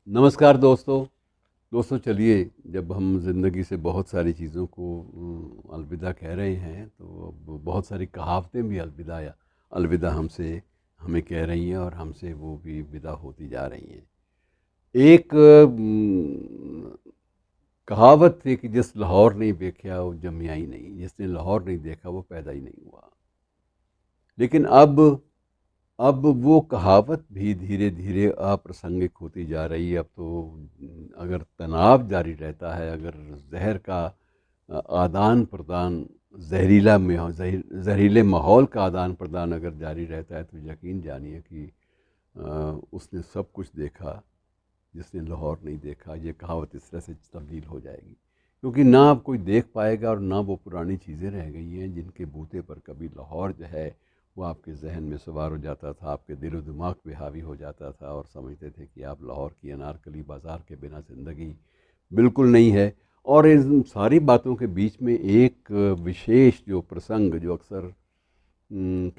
नमस्कार दोस्तों चलिए, जब हम ज़िंदगी से बहुत सारी चीज़ों को अलविदा कह रहे हैं तो अब बहुत सारी कहावतें भी अलविदा हमसे हमें कह रही हैं और हमसे वो भी विदा होती जा रही हैं। एक कहावत थी कि जिस लाहौर नहीं देखा वो जमिया ही नहीं, जिसने लाहौर नहीं देखा वो पैदा ही नहीं हुआ। लेकिन अब वो कहावत भी धीरे धीरे अप्रासंगिक होती जा रही है। अब तो अगर तनाव जारी रहता है, अगर जहर का आदान प्रदान, जहरीले माहौल का आदान प्रदान अगर जारी रहता है तो यकीन जानिए कि उसने सब कुछ देखा जिसने लाहौर नहीं देखा। ये कहावत इस तरह से तब्दील हो जाएगी, क्योंकि ना अब कोई देख पाएगा और ना वो पुरानी चीज़ें रह गई हैं जिनके बूते पर कभी लाहौर जो है वो आपके जहन में सवार हो जाता था, आपके दिलो दिमाग पे हावी हो जाता था और समझते थे कि आप लाहौर की अनारकली बाज़ार के बिना ज़िंदगी बिल्कुल नहीं है। और इन सारी बातों के बीच में एक विशेष जो प्रसंग जो अक्सर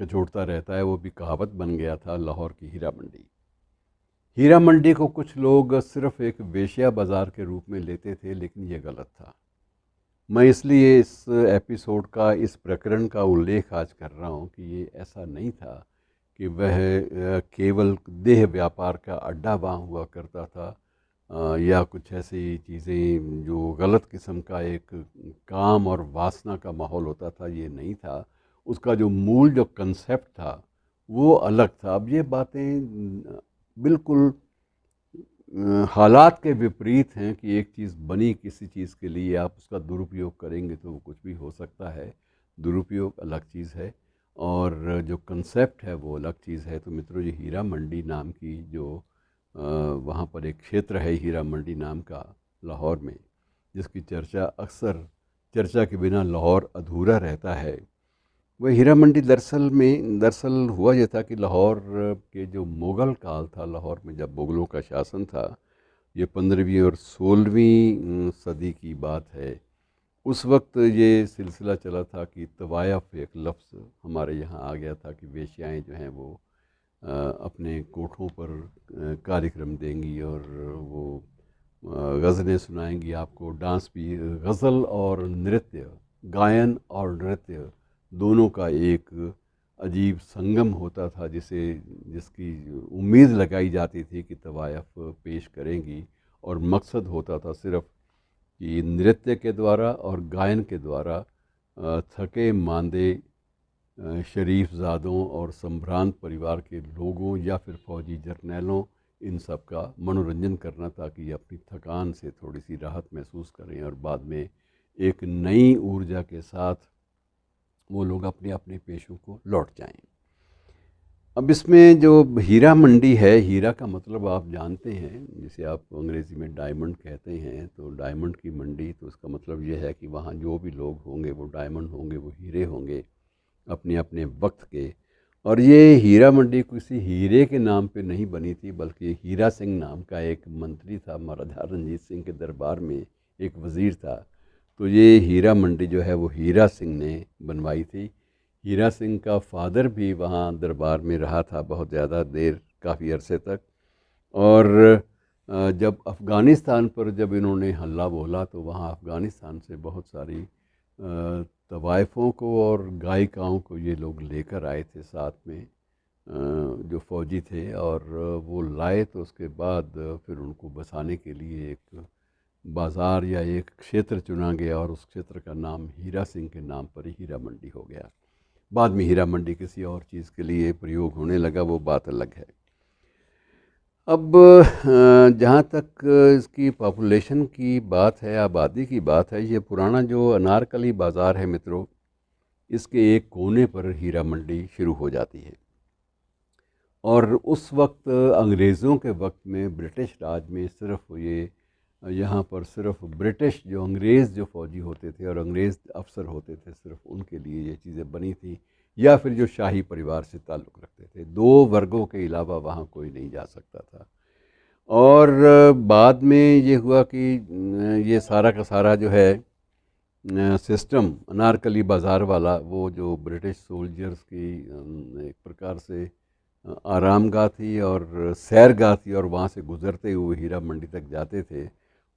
कचोटता रहता है, वो भी कहावत बन गया था, लाहौर की हीरा मंडी। हीरा मंडी को कुछ लोग सिर्फ एक वेश्या बाज़ार के रूप में लेते थे, लेकिन ये गलत था। मैं इसलिए इस एपिसोड का, इस प्रकरण का उल्लेख आज कर रहा हूँ कि ये ऐसा नहीं था कि वह केवल देह व्यापार का अड्डा वहाँ हुआ करता था, या कुछ ऐसी चीज़ें जो गलत किस्म का एक काम और वासना का माहौल होता था, ये नहीं था। उसका जो मूल जो कंसेप्ट था वो अलग था। अब ये बातें बिल्कुल हालात के विपरीत हैं कि एक चीज़ बनी किसी चीज़ के लिए, आप उसका दुरुपयोग करेंगे तो वो कुछ भी हो सकता है। दुरुपयोग अलग चीज़ है और जो कंसेप्ट है वो अलग चीज़ है। तो मित्रों, ये हीरा मंडी नाम की जो वहाँ पर एक क्षेत्र है हीरा मंडी नाम का लाहौर में, जिसकी चर्चा अक्सर, चर्चा के बिना लाहौर अधूरा रहता है। वह हीरा मंडी दरअसल हुआ ये था कि लाहौर के जो मुग़ल काल था, लाहौर में जब मुग़लों का शासन था, ये 15वीं और 16वीं सदी की बात है। उस वक्त ये सिलसिला चला था कि तवायफ़ एक लफ्ज़ हमारे यहाँ आ गया था कि वेश्याएँ जो हैं वो अपने कोठों पर कार्यक्रम देंगी और वो गज़लें सुनाएंगी आपको, डांस भी, गज़ल और नृत्य, गायन और नृत्य दोनों का एक अजीब संगम होता था, जिसकी उम्मीद लगाई जाती थी कि तवायफ़ पेश करेंगी। और मकसद होता था सिर्फ़ कि नृत्य के द्वारा और गायन के द्वारा थके मांदे शरीफ ज़ादों और संभ्रांत परिवार के लोगों या फिर फ़ौजी जर्नैलों, इन सब का मनोरंजन करना, ताकि ये अपनी थकान से थोड़ी सी राहत महसूस करें और बाद में एक नई ऊर्जा के साथ वो लोग अपने अपने पेशों को लौट जाएं। अब इसमें जो हीरा मंडी है, हीरा का मतलब आप जानते हैं, जिसे आप अंग्रेज़ी में डायमंड कहते हैं, तो डायमंड की मंडी, तो उसका मतलब ये है कि वहाँ जो भी लोग होंगे वो डायमंड होंगे, वो हीरे होंगे अपने अपने वक्त के। और ये हीरा मंडी किसी हीरे के नाम पे नहीं बनी थी, बल्कि हीरा सिंह नाम का एक मंत्री था, महाराजा रंजीत सिंह के दरबार में एक वज़ीर था। तो ये हीरा मंडी जो है वो हीरा सिंह ने बनवाई थी। हीरा सिंह का फादर भी वहाँ दरबार में रहा था बहुत ज़्यादा देर, काफ़ी अरसे तक। और जब अफ़गानिस्तान पर जब इन्होंने हल्ला बोला तो वहाँ अफ़गानिस्तान से बहुत सारी तवाइफ़ों को और गायिकाओं को ये लोग लेकर आए थे साथ में, जो फ़ौजी थे। और वो लाए तो उसके बाद फिर उनको बसाने के लिए एक बाज़ार या एक क्षेत्र चुना गया और उस क्षेत्र का नाम हीरा सिंह के नाम पर ही हीरा मंडी हो गया। बाद में हीरा मंडी किसी और चीज़ के लिए प्रयोग होने लगा, वो बात अलग है। अब जहाँ तक इसकी पॉपुलेशन की बात है, आबादी की बात है, ये पुराना जो अनारकली बाज़ार है मित्रों, इसके एक कोने पर हीरा मंडी शुरू हो जाती है। और उस वक्त अंग्रेज़ों के वक्त में, ब्रिटिश राज में, सिर्फ ये यहाँ पर सिर्फ ब्रिटिश जो अंग्रेज़ जो फ़ौजी होते थे और अंग्रेज़ अफ़सर होते थे, सिर्फ उनके लिए ये चीज़ें बनी थी, या फिर जो शाही परिवार से ताल्लुक़ रखते थे। दो वर्गों के अलावा वहाँ कोई नहीं जा सकता था। और बाद में ये हुआ कि ये सारा का सारा जो है सिस्टम अनारकली बाज़ार वाला, वो जो ब्रिटिश सोल्जर्स की एक प्रकार से आरामगाह थी और सैरगाह थी, और वहाँ से गुज़रते हुए हीरा मंडी तक जाते थे।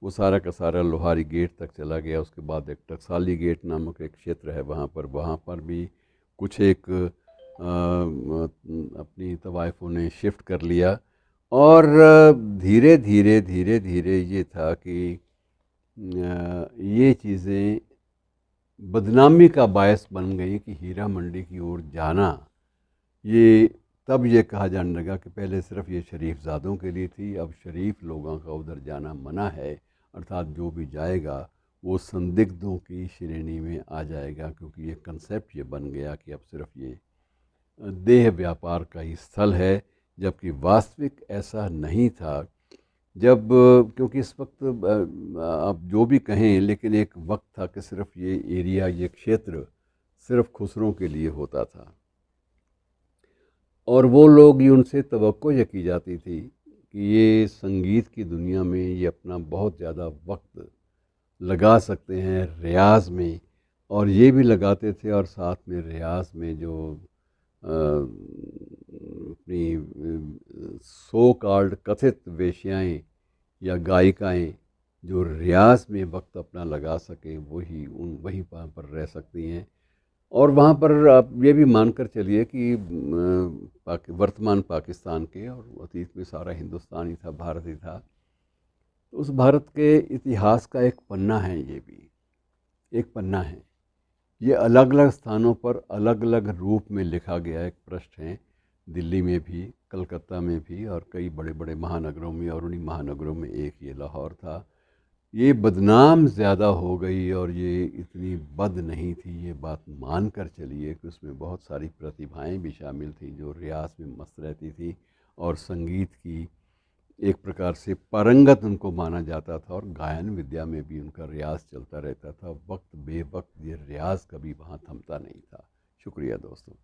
वो सारा का सारा लोहारी गेट तक चला गया। उसके बाद एक टकसाली गेट नामक एक क्षेत्र है वहाँ पर भी कुछ एक अपनी तवाइफ़ों ने शिफ्ट कर लिया। और धीरे धीरे धीरे धीरे ये था कि ये चीज़ें बदनामी का बायस बन गई कि हीरा मंडी की ओर जाना, ये तब ये कहा जाने लगा कि पहले सिर्फ़ ये शरीफज़ादों के लिए थी, अब शरीफ लोगों का उधर जाना मना है। अर्थात जो भी जाएगा वो संदिग्धों की श्रेणी में आ जाएगा, क्योंकि ये कंसेप्ट ये बन गया कि अब सिर्फ़ ये देह व्यापार का ही स्थल है, जबकि वास्तविक ऐसा नहीं था। जब क्योंकि इस वक्त आप जो भी कहें, लेकिन एक वक्त था कि सिर्फ़ ये एरिया, ये क्षेत्र सिर्फ़ खुसरों के लिए होता था, और वो लोग, ये उनसे तवक्को ये की जाती थी कि ये संगीत की दुनिया में ये अपना बहुत ज़्यादा वक्त लगा सकते हैं रियाज़ में, और ये भी लगाते थे। और साथ में रियाज़ में जो अपनी सो कॉल्ड कथित वेश्याएँ या गायिकाएँ जो रियाज़ में वक्त अपना लगा सकें, वहीं वहाँ पर रह सकती हैं। और वहाँ पर आप ये भी मानकर चलिए कि वर्तमान पाकिस्तान के और अतीत में सारा हिंदुस्तान ही था, भारत ही था। तो उस भारत के इतिहास का एक पन्ना है, ये भी एक पन्ना है। ये अलग अलग स्थानों पर अलग अलग रूप में लिखा गया एक पृष्ठ है। दिल्ली में भी, कलकत्ता में भी, और कई बड़े बड़े महानगरों में, और उन्हीं महानगरों में एक ये लाहौर था। ये बदनाम ज़्यादा हो गई, और ये इतनी बद नहीं थी, ये बात मान कर चलिए कि उसमें बहुत सारी प्रतिभाएं भी शामिल थीं जो रियाज़ में मस्त रहती थी, और संगीत की एक प्रकार से पारंगत उनको माना जाता था, और गायन विद्या में भी उनका रियाज़ चलता रहता था। वक्त बेवक्त ये रियाज़ कभी वहाँ थमता नहीं था। शुक्रिया दोस्तों।